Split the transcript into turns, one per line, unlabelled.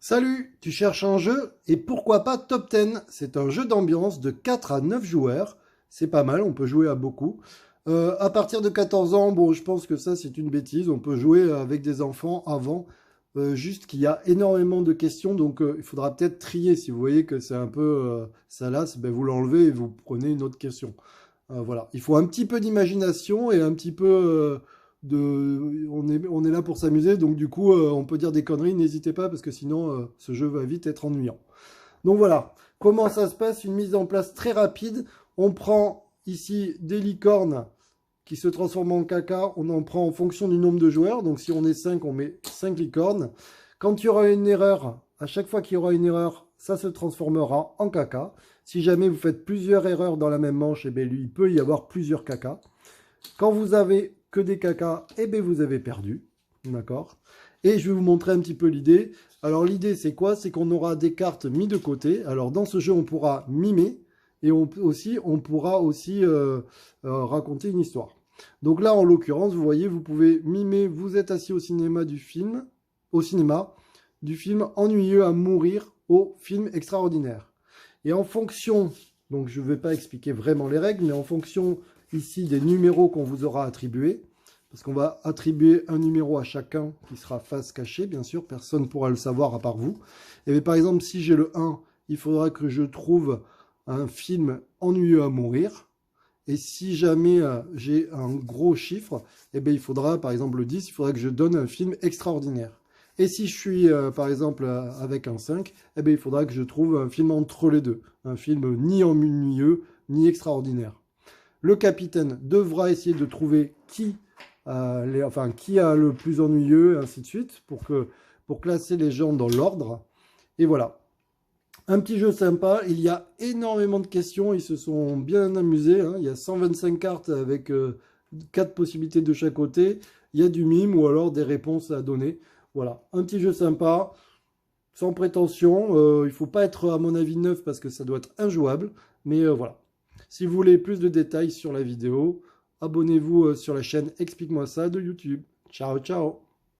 Salut, tu cherches un jeu? Et pourquoi pas Top 10? C'est un jeu d'ambiance de 4 à 9 joueurs. C'est pas mal, on peut jouer à beaucoup. À partir de 14 ans, bon, je pense que ça c'est une bêtise. On peut jouer avec des enfants avant. Juste qu'il y a énormément de questions, donc il faudra peut-être trier. Si vous voyez que c'est un peu salace, ben, vous l'enlevez et vous prenez une autre question. Voilà, il faut un petit peu d'imagination et un petit peu de... on est là pour s'amuser, donc du coup, on peut dire des conneries, n'hésitez pas, parce que sinon, ce jeu va vite être ennuyant. Donc voilà, comment ça se passe? Une mise en place très rapide. On prend ici des licornes qui se transforment en caca. On en prend en fonction du nombre de joueurs. Donc si on est 5, on met 5 licornes. Quand il y aura une erreur, à chaque fois qu'il y aura une erreur, ça se transformera en caca. Si jamais vous faites plusieurs erreurs dans la même manche, eh bien, il peut y avoir plusieurs cacas. Quand vous avez que des cacas, eh bien, vous avez perdu. D'accord? Et je vais vous montrer un petit peu l'idée. Alors l'idée c'est quoi? C'est qu'on aura des cartes mises de côté. Alors dans ce jeu on pourra mimer et on pourra aussi raconter une histoire. Donc là en l'occurrence vous voyez vous pouvez mimer, vous êtes assis au cinéma du film ennuyeux à mourir au film extraordinaire. Et en fonction, donc je ne vais pas expliquer vraiment les règles, mais en fonction ici des numéros qu'on vous aura attribués, parce qu'on va attribuer un numéro à chacun qui sera face cachée, bien sûr, personne ne pourra le savoir à part vous. Et bien, par exemple, si j'ai le 1, il faudra que je trouve un film ennuyeux à mourir. Et si jamais j'ai un gros chiffre, eh bien, il faudra, par exemple, le 10, il faudra que je donne un film extraordinaire. Et si je suis, par exemple, avec un 5, eh bien, il faudra que je trouve un film entre les deux. Un film ni ennuyeux, ni extraordinaire. Le capitaine devra essayer de trouver qui a le plus ennuyeux, et ainsi de suite, pour classer les gens dans l'ordre. Et voilà. Un petit jeu sympa, il y a énormément de questions, ils se sont bien amusés, hein. Il y a 125 cartes avec 4 possibilités de chaque côté. Il y a du mime ou alors des réponses à donner. Voilà, un petit jeu sympa, sans prétention. Il ne faut pas être, à mon avis, neuf parce que ça doit être injouable. Mais voilà. Si vous voulez plus de détails sur la vidéo, abonnez-vous sur la chaîne Explique-moi ça de YouTube. Ciao, ciao!